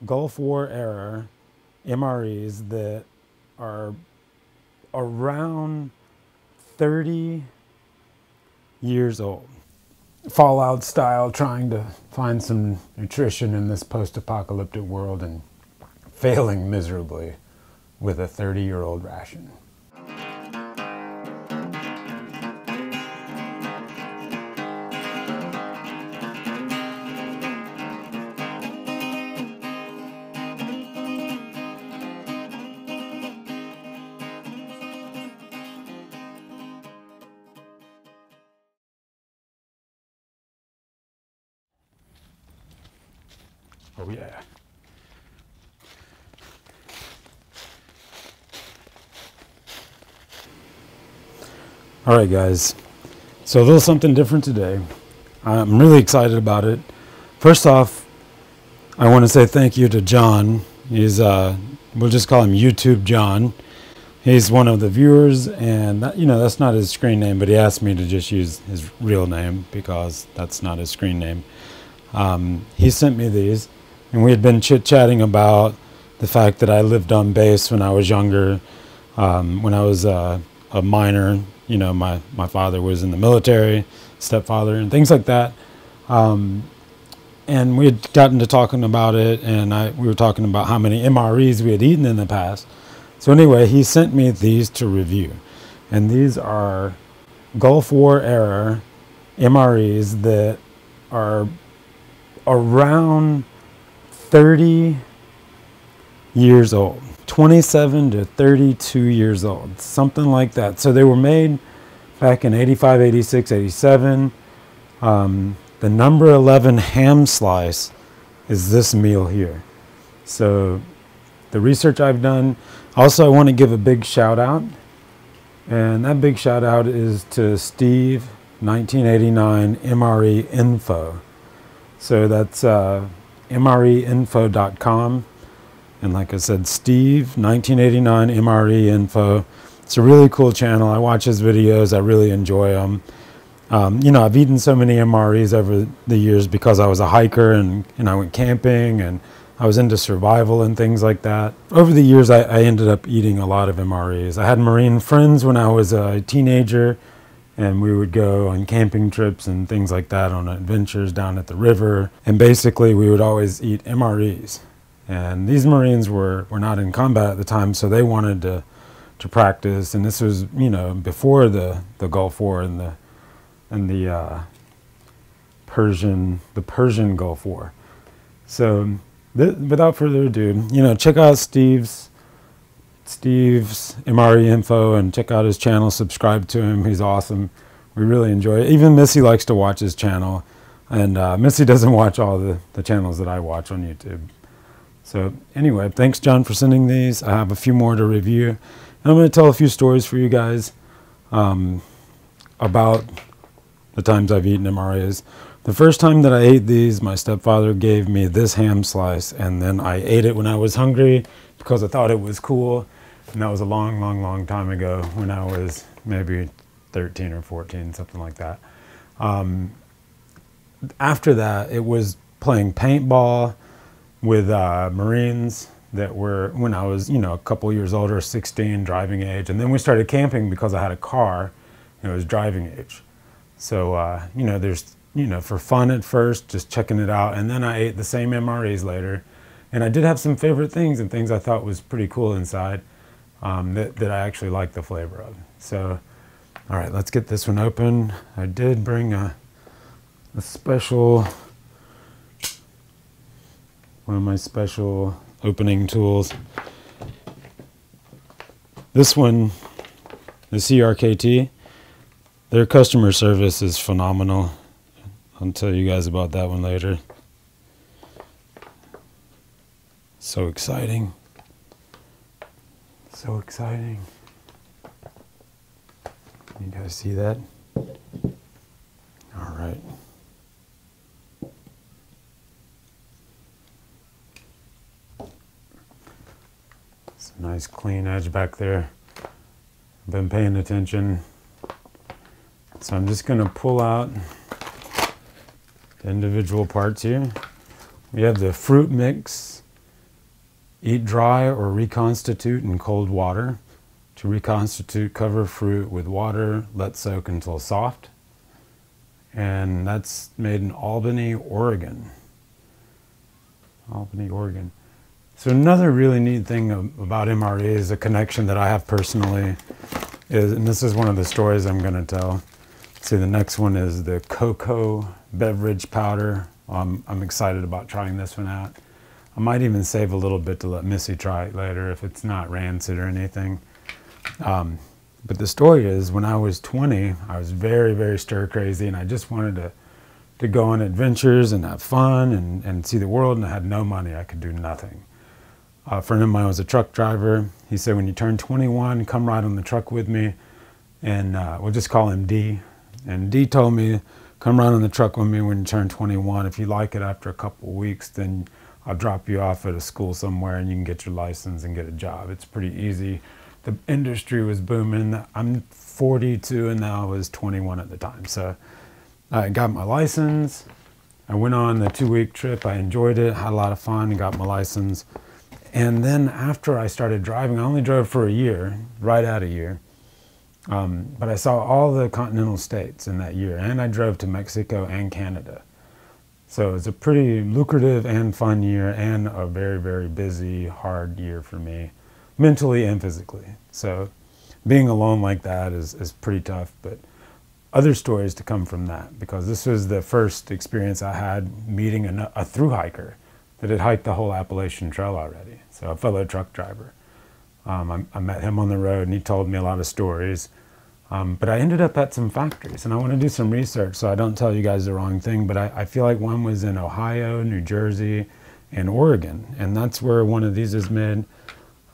Gulf War era MREs that are around 30 years old. Fallout style, trying to find some nutrition in this post-apocalyptic world and failing miserably with a 30-year-old ration. Oh yeah. All right, guys. So a little something different today. I'm really excited about it. First off, I want to say thank you to John. He's, we'll just call him YouTube John. He's one of the viewers, and that, that's not his screen name, but he asked me to just use his real name because that's not his screen name. He sent me these. And we had been chit-chatting about the fact that I lived on base when I was younger. When I was a minor, my father was in the military, stepfather, and things like that. And we had gotten to talking about it, and we were talking about how many MREs we had eaten in the past. So anyway, he sent me these to review. And these are Gulf War era MREs that are around 30 years old, 27 to 32 years old, something like that. So they were made back in 85, 86, 87. The number 11 ham slice is this meal here. So the research I've done, also I want to give a big shout out, and that big shout out is to Steve 1989 MRE Info. So that's MREinfo.com, and like I said, Steve 1989 MRE Info. It's a really cool channel. I watch his videos. I really enjoy them. I've eaten so many MREs over the years because I was a hiker and I went camping and I was into survival and things like that. Over the years, I ended up eating a lot of MREs. I had Marine friends when I was a teenager, and we would go on camping trips and things like that, on adventures down at the river. And basically, we would always eat MREs. And these Marines were not in combat at the time, so they wanted to practice. And this was, before the Gulf War and the Persian Gulf War. So without further ado, check out Steve's MRE Info and check out his channel. Subscribe to him. He's awesome. We really enjoy it. Even Missy likes to watch his channel, and Missy doesn't watch all the channels that I watch on YouTube. So anyway, thanks John for sending these. I have a few more to review, and I'm going to tell a few stories for you guys about the times I've eaten MREs. The first time that I ate these, my stepfather gave me this ham slice, and then I ate it when I was hungry because I thought it was cool. And that was a long, long, long time ago when I was maybe 13 or 14, something like that. After that, it was playing paintball with Marines that were, when I was, a couple years older, 16, driving age. And then we started camping because I had a car and it was driving age. So, there's, for fun at first, just checking it out. And then I ate the same MREs later. And I did have some favorite things and things I thought was pretty cool inside. That I actually like the flavor of. So, all right, let's get this one open. I did bring a special, one of my special opening tools. This one, the CRKT, their customer service is phenomenal. I'll tell you guys about that one later. So exciting. So exciting. You guys see that? All right. It's a nice clean edge back there. I've been paying attention. So I'm just going to pull out the individual parts here. We have the fruit mix Eat dry or reconstitute in cold water. To reconstitute, cover fruit with water, let soak until soft. And that's made in Albany, Oregon. Albany, Oregon. So another really neat thing about MRE is a connection that I have personally, and this is one of the stories I'm going to tell. See, the next one is the cocoa beverage powder. I'm excited about trying this one out. I might even save a little bit to let Missy try it later if it's not rancid or anything. But the story is, when I was 20, I was very, very stir crazy, and I just wanted to go on adventures and have fun and see the world, and I had no money. I could do nothing. A friend of mine was a truck driver. He said, when you turn 21, come ride on the truck with me, and we'll just call him D. And D told me, come ride on the truck with me when you turn 21. If you like it after a couple of weeks, then I'll drop you off at a school somewhere and you can get your license and get a job. It's pretty easy. The industry was booming. I'm 42 and I was 21 at the time. So I got my license. I went on the 2-week trip. I enjoyed it, had a lot of fun, and got my license. And then after I started driving, I only drove for a year, right at a year. But I saw all the continental states in that year, and I drove to Mexico and Canada. So it was a pretty lucrative and fun year, and a very, very busy, hard year for me, mentally and physically. So being alone like that is pretty tough, but other stories to come from that, because this was the first experience I had meeting a thru hiker that had hiked the whole Appalachian Trail already. So a fellow truck driver. I met him on the road and he told me a lot of stories. But I ended up at some factories, and I want to do some research so I don't tell you guys the wrong thing, but I feel like one was in Ohio, New Jersey, and Oregon, and that's where one of these is made,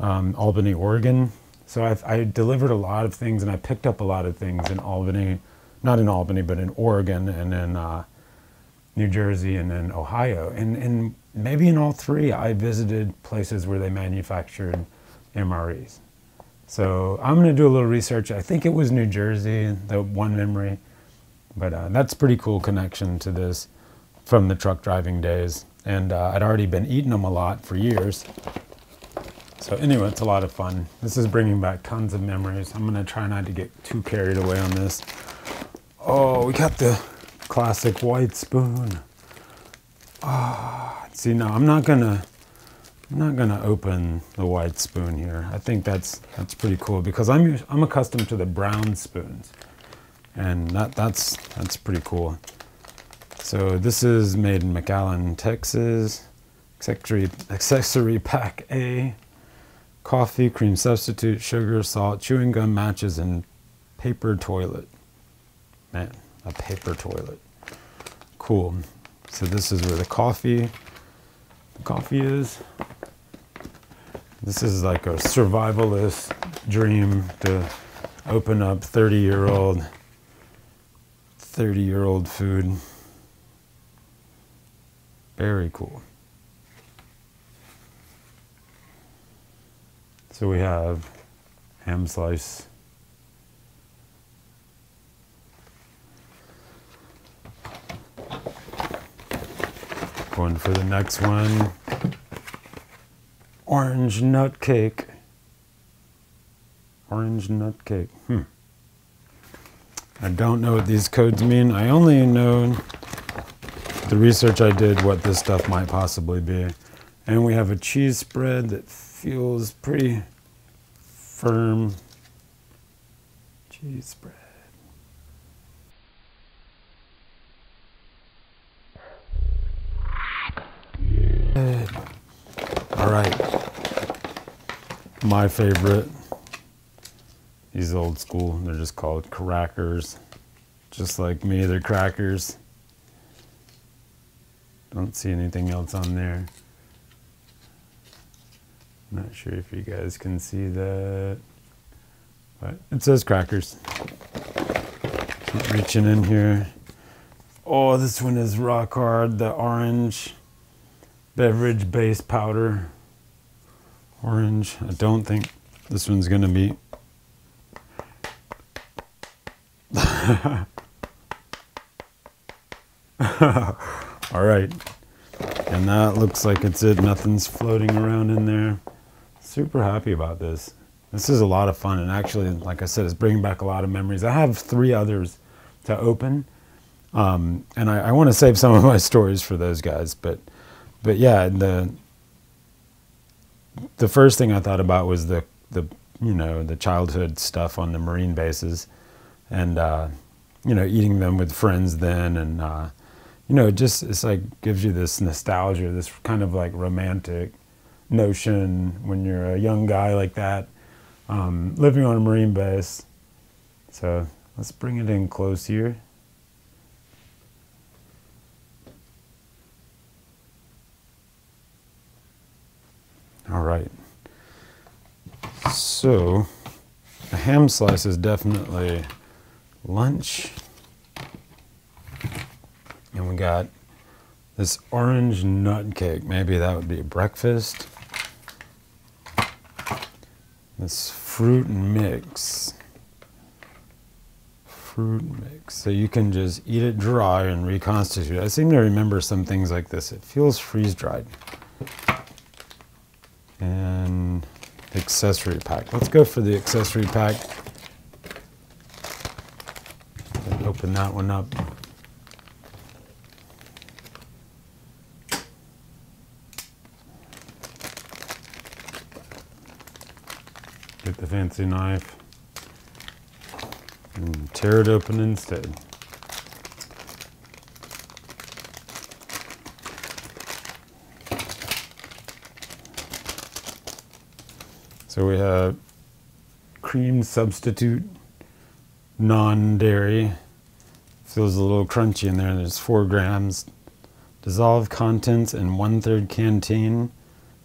Albany, Oregon. So I delivered a lot of things, and I picked up a lot of things in Albany, not in Albany, but in Oregon, and in New Jersey, and in Ohio. And maybe in all three, I visited places where they manufactured MREs. So I'm going to do a little research. I think it was New Jersey, the one memory, but that's a pretty cool connection to this from the truck driving days. And I'd already been eating them a lot for years. So anyway, it's a lot of fun. This is bringing back tons of memories. I'm going to try not to get too carried away on this. Oh, we got the classic white spoon. Ah, see, no, I'm not gonna open the white spoon here. I think that's pretty cool, because I'm accustomed to the brown spoons, and that's pretty cool. So this is made in McAllen, Texas. Accessory pack A: coffee, cream substitute, sugar, salt, chewing gum, matches, and paper toilet. Man, a paper toilet. Cool. So this is where the coffee is. This is like a survivalist dream, to open up 30-year-old food. Very cool. So we have ham slice. Going for the next one. Orange nut cake. Orange nut cake. I don't know what these codes mean. I only know the research I did what this stuff might possibly be. And we have a cheese spread that feels pretty firm. Cheese spread. All right, my favorite, these old school, they're just called crackers. Just like me, they're crackers. Don't see anything else on there. Not sure if you guys can see that, but it says crackers. Keep reaching in here. Oh, this one is rock hard, the orange beverage base powder. Orange. I don't think this one's gonna be. All right. And that looks like it's it. Nothing's floating around in there. Super happy about this. This is a lot of fun, and actually, like I said, it's bringing back a lot of memories. I have 3 others to open, and I want to save some of my stories for those guys. But yeah, the first thing I thought about was the childhood stuff on the Marine bases, and eating them with friends then, and it's like gives you this nostalgia, this kind of like romantic notion when you're a young guy like that, living on a Marine base. So let's bring it in close here. All right. So a ham slice is definitely lunch. And we got this orange nut cake. Maybe that would be breakfast. This fruit mix. Fruit mix. So you can just eat it dry and reconstitute. I seem to remember some things like this. It feels freeze-dried. And accessory pack. Let's go for the accessory pack. Open that one up. Get the fancy knife and tear it open instead. So we have cream substitute, non-dairy. Feels a little crunchy in there. There's 4 grams. Dissolved contents in 1/3 canteen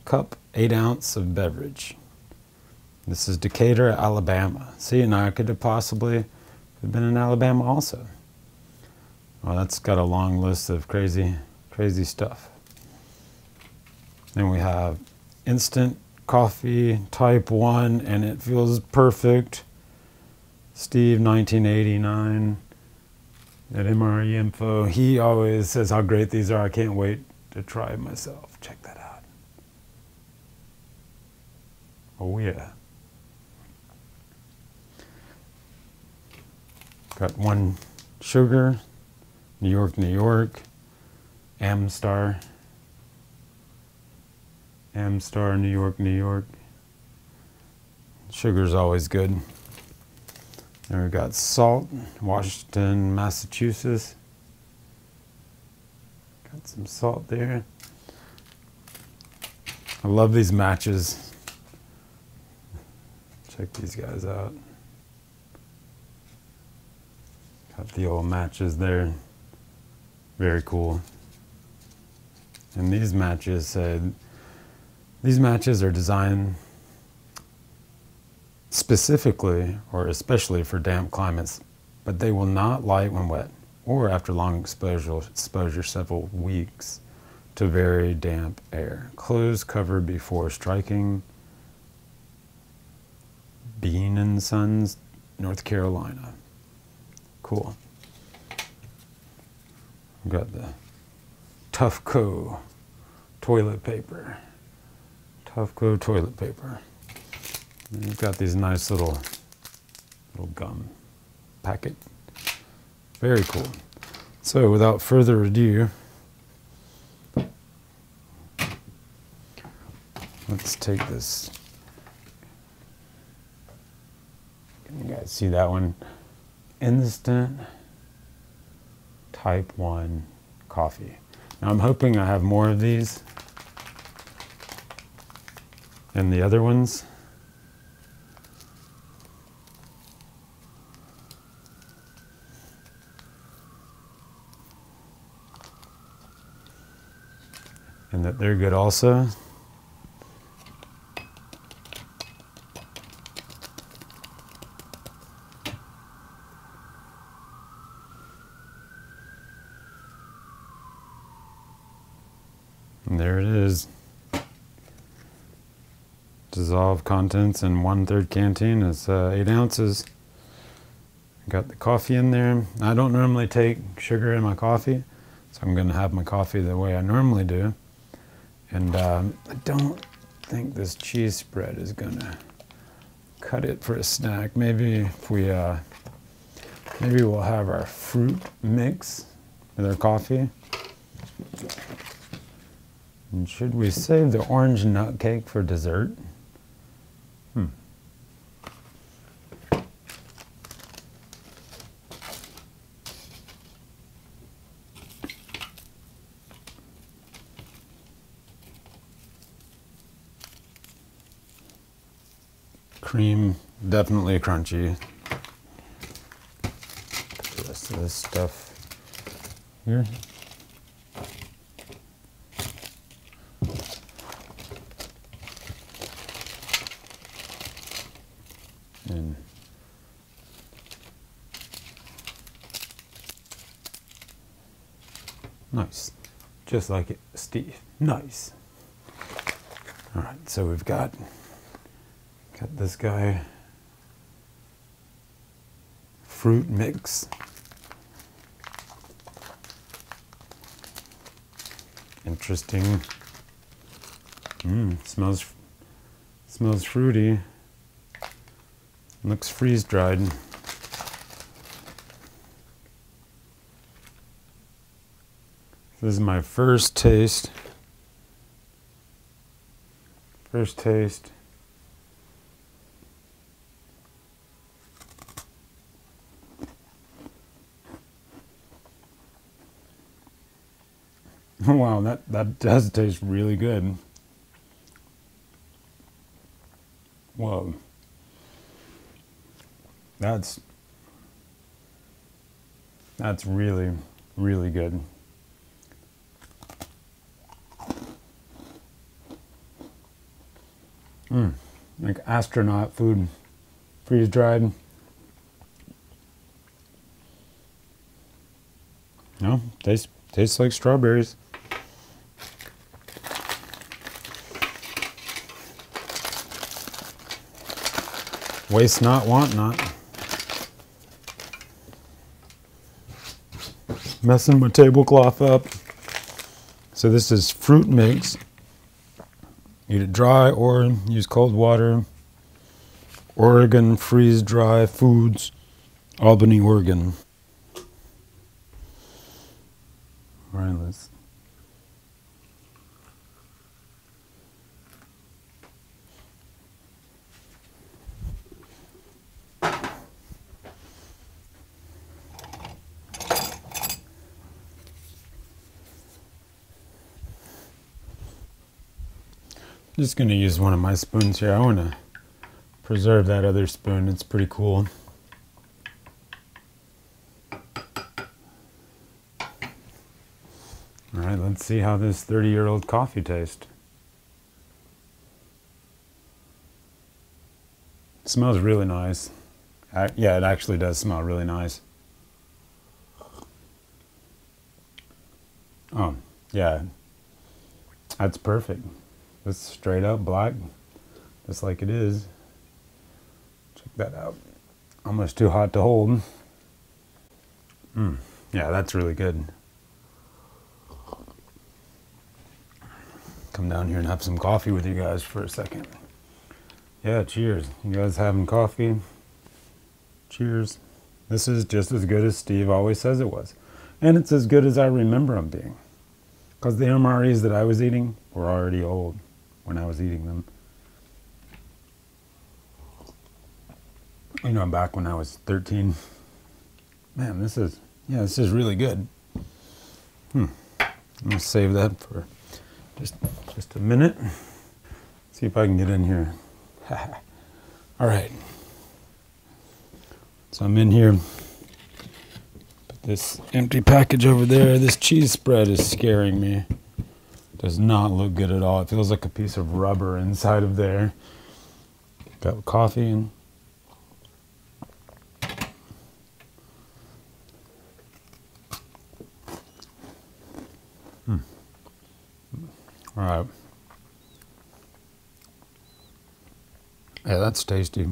cup, 8 ounce of beverage. This is Decatur, Alabama. See, now I could have possibly been in Alabama also. Well, that's got a long list of crazy stuff. Then we have instant coffee type 1, and it feels perfect. Steve, 1989 at MRE Info. He always says how great these are. I can't wait to try it myself. Check that out. Oh yeah. Got 1 sugar, New York, New York, Amstar, New York, New York. Sugar's always good. And we've got salt, Washington, Massachusetts. Got some salt there. I love these matches. Check these guys out. Got the old matches there. Very cool. And these matches are designed specifically or especially for damp climates, but they will not light when wet or after long exposure several weeks to very damp air. Close cover before striking. Bean and Sons, North Carolina. Cool. We've got the Toughco toilet paper. Toughco toilet paper. And you've got these nice little gum packet. Very cool. So without further ado, let's take this. Can you guys see that one? Instant type 1 coffee. Now I'm hoping I have more of these than the other ones. And that they're good also. And there it is. Dissolved contents in 1/3 canteen. It's 8 ounces. Got the coffee in there. I don't normally take sugar in my coffee, so I'm going to have my coffee the way I normally do. And I don't think this cheese spread is gonna cut it for a snack. Maybe if we, maybe we'll have our fruit mix with our coffee. And should we save the orange nut cake for dessert? Cream, definitely crunchy. Put the rest of this stuff here. And nice, just like it, Steve. Nice. All right, so we've got this guy, fruit mix. Interesting. Smells fruity. Looks freeze dried. This is my first taste. First taste. Wow, that does taste really good. Whoa. That's really, really good. Like astronaut food, freeze dried. No, tastes like strawberries. Waste not, want not. Messing my tablecloth up. So this is fruit mix. Eat it dry or use cold water. Oregon Freeze Dry Foods, Albany, Oregon. All right, let's. Just going to use one of my spoons here. I want to preserve that other spoon. It's pretty cool. All right, let's see how this 30-year-old coffee tastes. It smells really nice. Yeah, it actually does smell really nice. Oh, yeah. That's perfect. It's straight up black, just like it is. Check that out. Almost too hot to hold. Yeah, that's really good. Come down here and have some coffee with you guys for a second. Yeah, cheers. You guys having coffee? Cheers. This is just as good as Steve always says it was. And it's as good as I remember them being. Because the MREs that I was eating were already old when I was eating them. You know, back when I was 13. Man, this is really good. I'm gonna save that for just a minute. See if I can get in here. All right. So I'm in here. Put this empty package over there. This cheese spread is scaring me. Does not look good at all. It feels like a piece of rubber inside of there. Got coffee and all right. Yeah, that's tasty.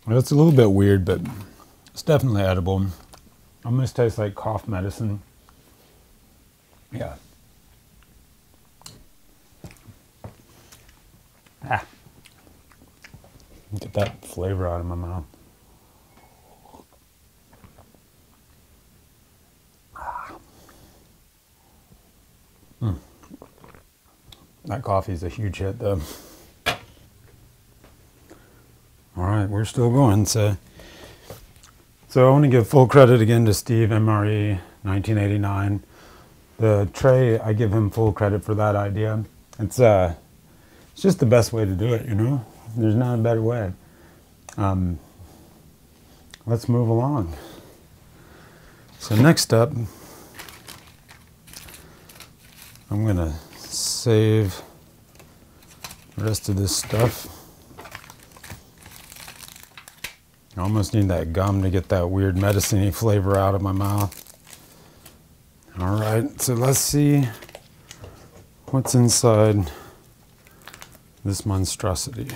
It's a little bit weird, but it's definitely edible. Almost tastes like cough medicine. Yeah. Get that flavor out of my mouth. That coffee is a huge hit, though. All right, we're still going. So I want to give full credit again to Steve, MRE, 1989. The tray, I give him full credit for that idea. It's just the best way to do it, you know? There's not a better way. Let's move along. So next up, I'm going to save the rest of this stuff. I almost need that gum to get that weird medicine-y flavor out of my mouth. All right, so let's see what's inside this monstrosity.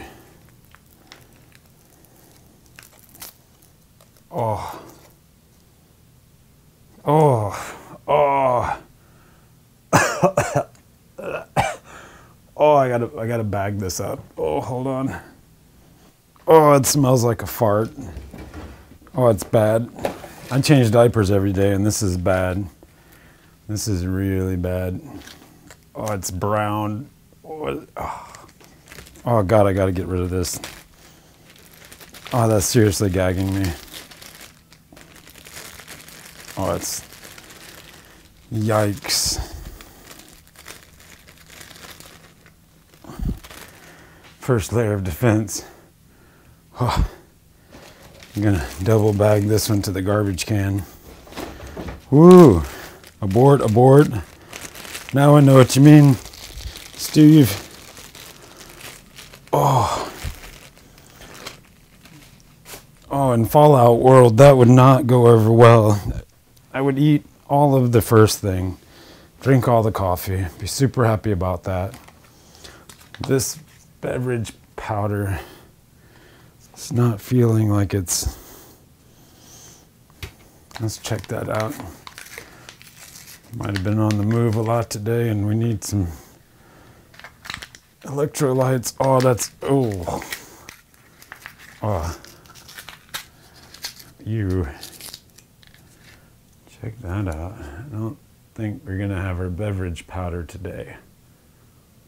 Oh. Oh. Oh. Oh, I gotta bag this up. Oh, hold on. Oh, it smells like a fart. Oh, it's bad. I change diapers every day, and this is bad. This is really bad. Oh, it's brown. Oh, oh God, I gotta get rid of this. Oh, that's seriously gagging me. Oh, it's... Yikes. First layer of defense. Oh, I'm gonna double bag this one to the garbage can. Woo! Abort, abort. Now I know what you mean, Steve. Oh. Oh, in Fallout World, that would not go over well. I would eat all of the first thing, drink all the coffee, be super happy about that. This beverage powder, it's not feeling like it's... Let's check that out. Might have been on the move a lot today, and we need some electrolytes. Oh, that's... Oh. Oh. You. Check that out. I don't think we're going to have our beverage powder today.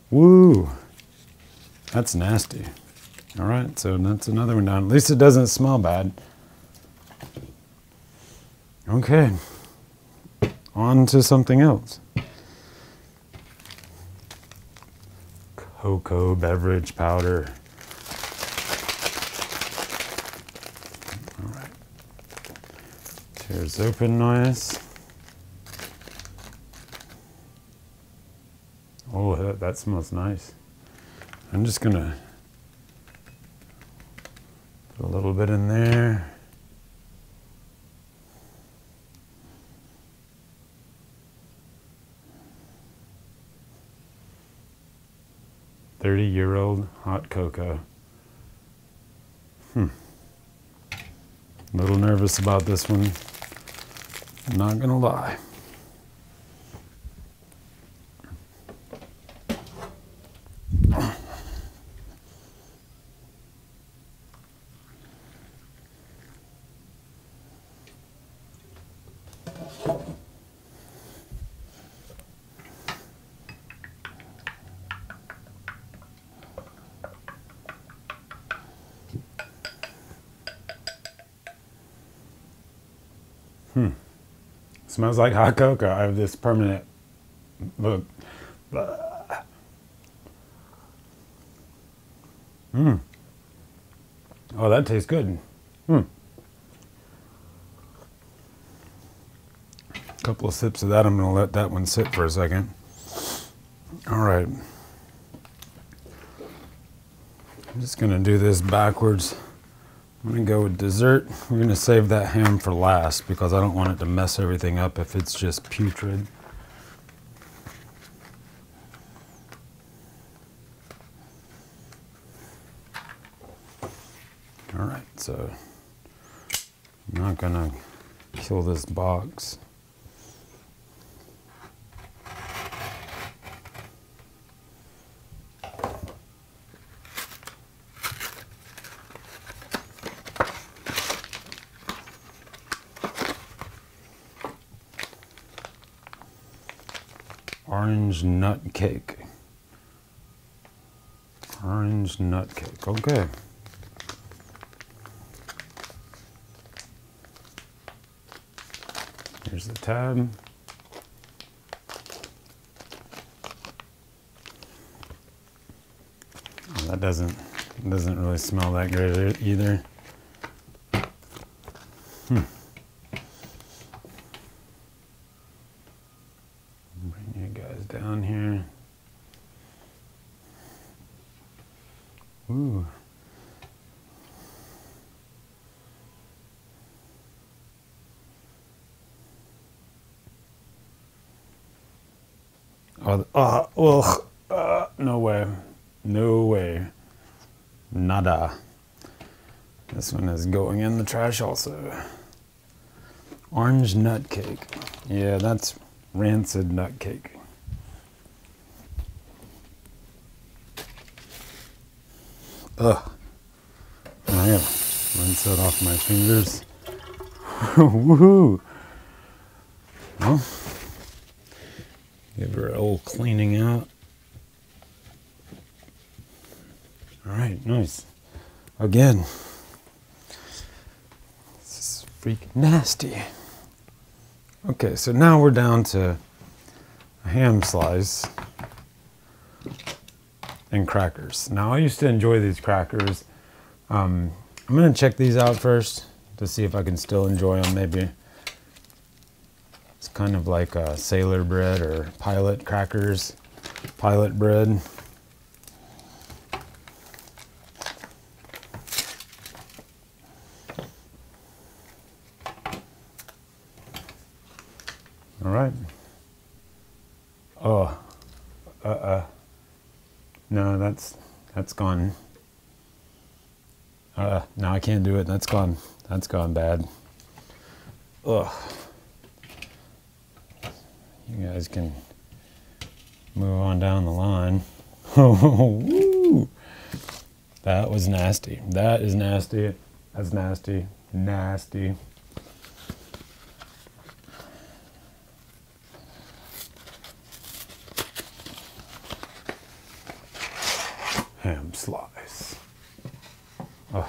Woo! That's nasty. All right, so that's another one down. At least it doesn't smell bad. Okay. On to something else. Cocoa beverage powder. All right. Tears open nice. Oh, that smells nice. I'm just gonna put a little bit in there. "30-year-old hot cocoa." A little nervous about this one. I'm not gonna lie. Smells like hot cocoa. I have this permanent look. Oh, that tastes good. A couple of sips of that. I'm going to let that one sit for a second. All right. I'm just going to do this backwards. I'm going to go with dessert. We're going to save that ham for last because I don't want it to mess everything up if it's just putrid. All right, so I'm not gonna kill this box. Orange nut cake. Orange nut cake. Okay. Here's the tab. Oh, that doesn't really smell that great either. Bring you guys down here. Ooh. No way. No way. Nada. This one is going in the trash also. Orange nut cake. Yeah, that's rancid nut cake. Ugh. I gotta rinse that off my fingers. Woohoo! Well, give her a old cleaning out. All right, nice. Again, this is freaking nasty. Okay, so now we're down to a ham slice and crackers. Now I used to enjoy these crackers. I'm gonna check these out first to see if I can still enjoy them. Maybe it's kind of like a sailor bread or pilot crackers, pilot bread. All right. Oh, no, that's gone. No, I can't do it. That's gone. That's gone bad. Ugh. You guys can move on down the line. Oh, that was nasty. That is nasty. That's nasty. Nasty. Ham slice. Oh.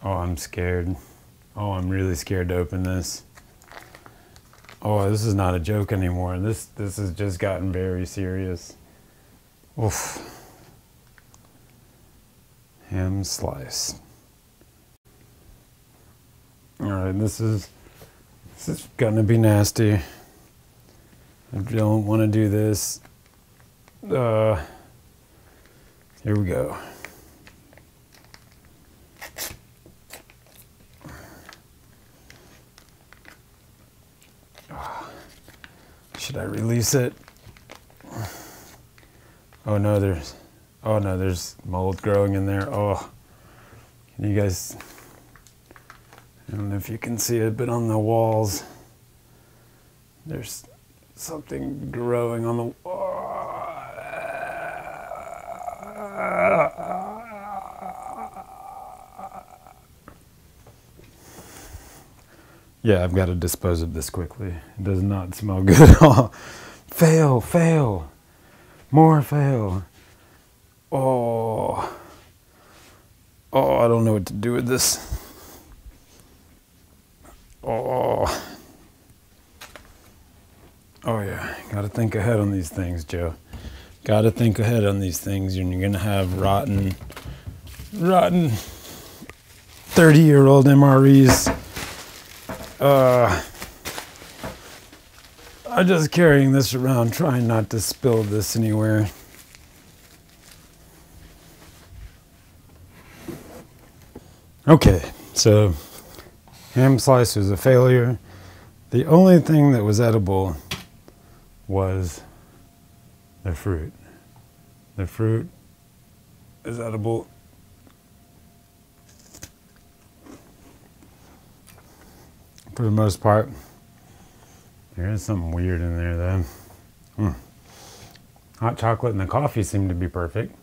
Oh, I'm scared. Oh, I'm really scared to open this. Oh, this is not a joke anymore. This has just gotten very serious. Oof. Ham slice. All right, this is gonna be nasty. I don't want to do this. Here we go. Should I release it? Oh no, there's mold growing in there. Oh, can you guys? I don't know if you can see it, but on the walls, there's something growing on the wall. Yeah, I've got to dispose of this quickly. It does not smell good at all. Fail, fail, more fail. Oh, I don't know what to do with this. Oh yeah, gotta think ahead on these things, Joe. Gotta think ahead on these things, and you're gonna have rotten 30-year-old MREs. I'm just carrying this around, trying not to spill this anywhere. Okay, so ham slice was a failure. The only thing that was edible was They're fruit. The fruit is edible. For the most part. There is something weird in there though. Hot chocolate and the coffee seem to be perfect.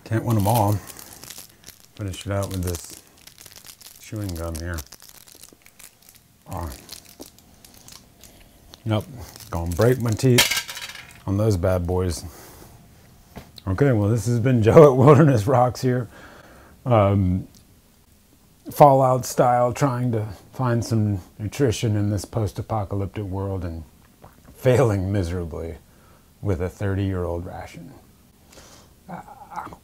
Can't win them all. Finish it out with this chewing gum here. Oh. Nope, gonna break my teeth on those bad boys. Okay, well this has been Joe at Wilderness Rocks here. Fallout style, trying to find some nutrition in this post-apocalyptic world and failing miserably with a 30-year-old ration. All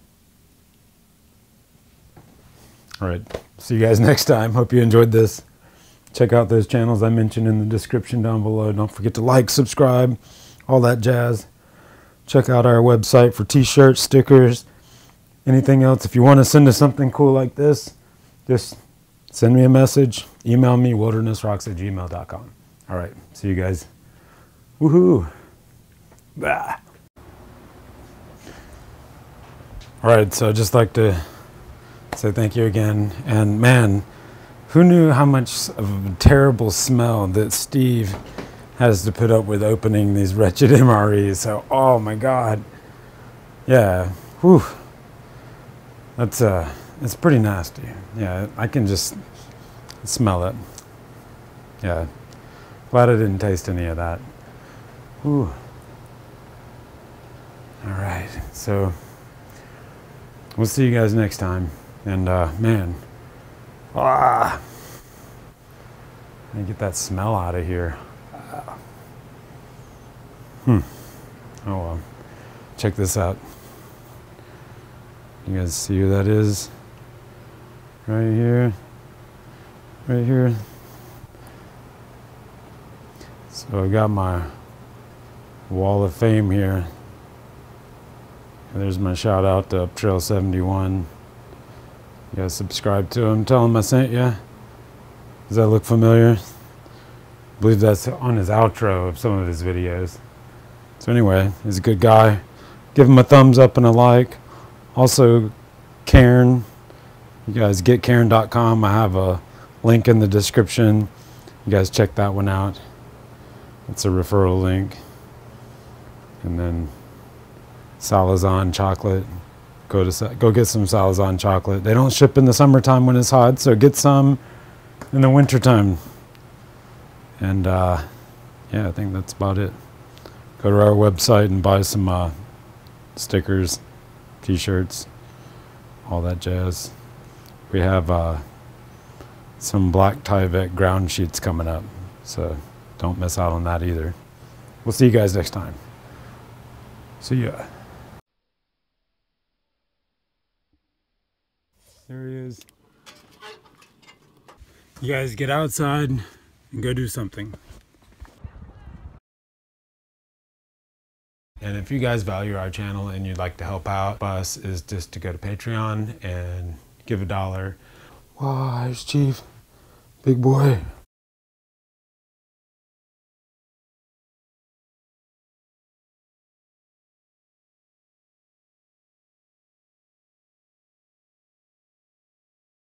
right, see you guys next time. Hope you enjoyed this. Check out those channels I mentioned in the description down below. Don't forget to like, subscribe, all that jazz. Check out our website for t-shirts, stickers, anything else. If you want to send us something cool like this, just send me a message. Email me, wildernessrocks@gmail.com. All right, see you guys. Woohoo. Bah. All right, so I'd just like to say thank you again. And man, who knew how much of a terrible smell that Steve has to put up with opening these wretched MREs. So, oh my God. Yeah, whew. That's, it's pretty nasty. Yeah, I can just smell it. Yeah, glad I didn't taste any of that. Whew. All right, so we'll see you guys next time. And man, let me get that smell out of here. Oh well, check this out. You guys see who that is? Right here, right here. So I got my wall of fame here. And there's my shout out to Up Trail 71. You guys subscribe to him, tell him I sent you. Does that look familiar? I believe that's on his outro of some of his videos. So anyway, he's a good guy. Give him a thumbs up and a like. Also, Cairn. You guys get Cairn.com. I have a link in the description. You guys check that one out. It's a referral link. And then Salazan chocolate. Go get some Salazan chocolate. They don't ship in the summertime when it's hot, so get some in the wintertime. And yeah, I think that's about it. Go to our website and buy some stickers, t-shirts, all that jazz. We have some black Tyvek ground sheets coming up, so don't miss out on that either. We'll see you guys next time. See ya. There he is. You guys get outside and go do something. And if you guys value our channel and you'd like to help out us, is just to go to Patreon and give $1. Wow, here's Chief. Big boy.